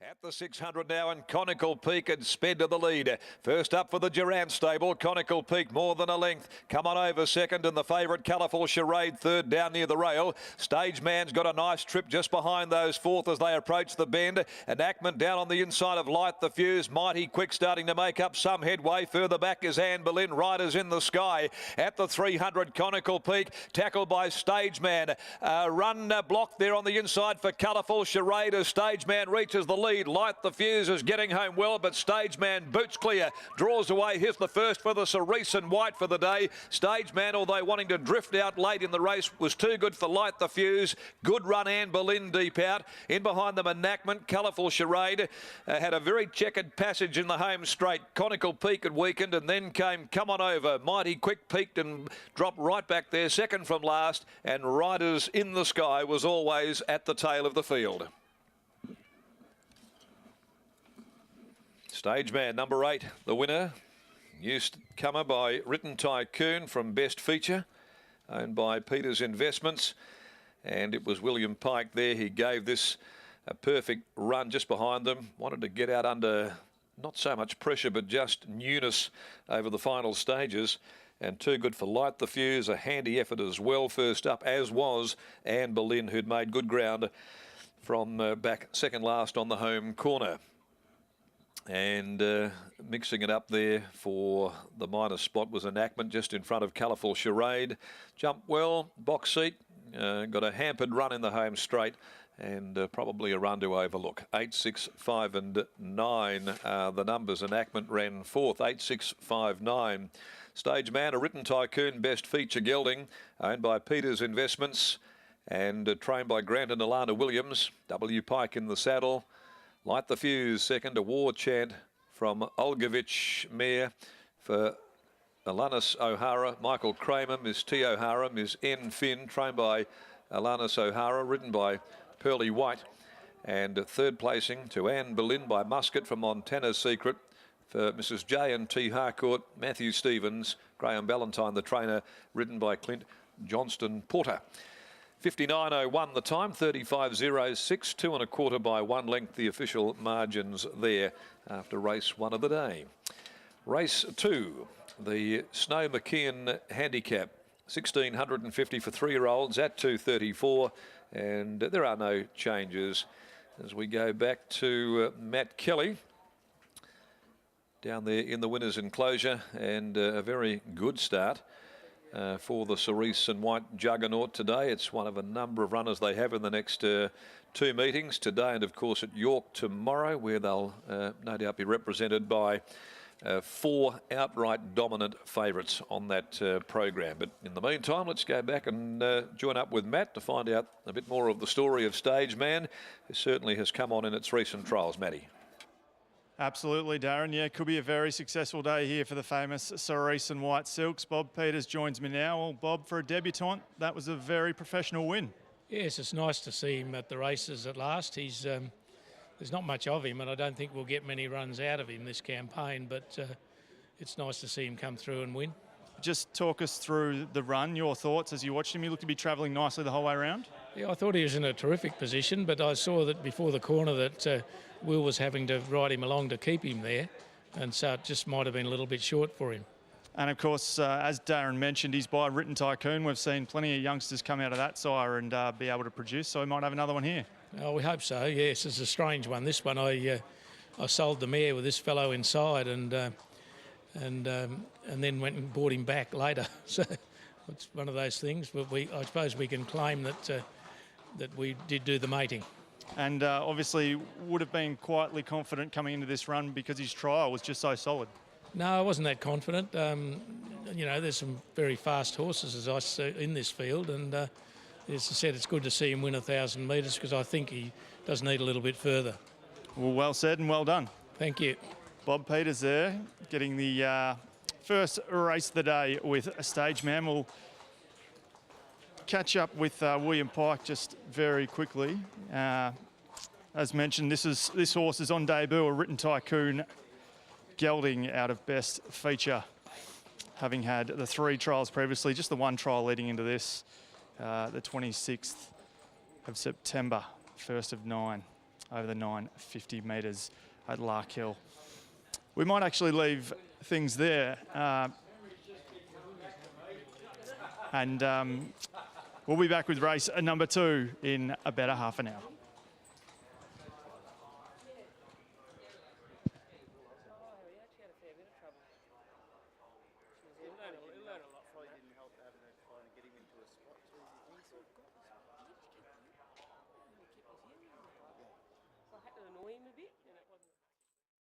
At the 600 now, and Conical Peak had sped to the lead. First up for the Durant stable, Conical Peak more than a length. Come on over second, and the favourite Colourful Charade third down near the rail. Stage Man's got a nice trip just behind those fourth as they approach the bend. Enactment down on the inside of Light the Fuse. Mighty Quick starting to make up some headway. Further back is Anne Boleyn. Riders in the sky. At the 300, Conical Peak tackled by Stage Man. Run blocked there on the inside for Colourful Charade as Stage Man reaches the lead. Light the Fuse is getting home well, but Stage Man boots clear, draws away. Here's the first for the Cerise and White for the day. Stage Man, although wanting to drift out late in the race, was too good for Light the Fuse. Good run, Anne Boleyn deep out. In behind them, Enactment, Colourful Charade. Had a very checkered passage in the home straight. Conical Peak had weakened, and then came Come On Over. Mighty Quick peaked and dropped right back there, second from last, and Riders in the Sky was always at the tail of the field. Stage Man, number 8, the winner. Newcomer by Written Tycoon from Best Feature, owned by Peters Investments. And it was William Pike there. He gave this a perfect run just behind them. Wanted to get out under not so much pressure, but just newness over the final stages. And too good for Light the Fuse. A handy effort as well first up, as was Anne Boleyn, who'd made good ground from back second last on the home corner. And mixing it up there for the minor spot was Enactment just in front of Colourful Charade. Jumped well, box seat, got a hampered run in the home straight, and probably a run to overlook. 8, 6, 5 and 9 the numbers. Enactment ran fourth, 8, 6, 5, 9. Stage Man, a Written Tycoon Best Feature gelding, owned by Peters Investments and trained by Grant and Alana Williams. W. Pike in the saddle. Light the Fuse second, a War Chant from Olgovich mare for Alanis O'Hara. Michael Kramer, Miss T. O'Hara, Miss N. Finn, trained by Alanis O'Hara, ridden by Pearly White. And third placing to Anne Boleyn by Musket from Montana's Secret for Mrs. J. and T. Harcourt, Matthew Stevens, Graham Ballantyne, the trainer, ridden by Clint Johnston Porter. 59.01 the time, 35.06, 2 1/4 by 1 length, the official margins there after race 1 of the day. Race 2, the Snow McKeon Handicap, 1650 for 3-year-olds at 234, and there are no changes as we go back to Matt Kelly down there in the winner's enclosure, and a very good start for the Cerise and White Juggernaut today. It's one of a number of runners they have in the next 2 meetings today, and of course at York tomorrow, where they'll no doubt be represented by 4 outright dominant favourites on that program. But in the meantime, let's go back and join up with Matt to find out a bit more of the story of Stage Man, who certainly has come on in its recent trials. Matty. Absolutely, Darren. Yeah, could be a very successful day here for the famous Cerise and White Silks. Bob Peters joins me now. Well, Bob, for a debutant, that was a very professional win. Yes, it's nice to see him at the races at last. He's there's not much of him, and I don't think we'll get many runs out of him this campaign, but it's nice to see him come through and win. Just talk us through the run, your thoughts as you watched him. He looked to be travelling nicely the whole way around. Yeah, I thought he was in a terrific position, but I saw that before the corner that Will was having to ride him along to keep him there, and so it just might have been a little bit short for him. And of course, as Darren mentioned, he's by Written Tycoon. We've seen plenty of youngsters come out of that sire and be able to produce, so we might have another one here. Oh, we hope so. Yes, it's a strange one. This one, I sold the mare with this fellow inside, and then went and bought him back later. So it's one of those things. But I suppose we can claim that that we did do the mating. And obviously would have been quietly confident coming into this run because his trial was just so solid. No, I wasn't that confident. You know, there's some very fast horses as I see in this field, and as I said, it's good to see him win 1,000 metres because I think he does need a little bit further. Well said and well done. Thank you. Bob Peters there, getting the first race of the day with a Stage Man. We'll catch up with William Pike just very quickly. As mentioned, this horse is on debut, a Written Tycoon gelding out of Best Feature, having had the 3 trials previously, just the 1 trial leading into this, the 26th of September, first of 9. over the 950 metres at Lark Hill. We might actually leave things there. And we'll be back with race number 2 in about a half an hour.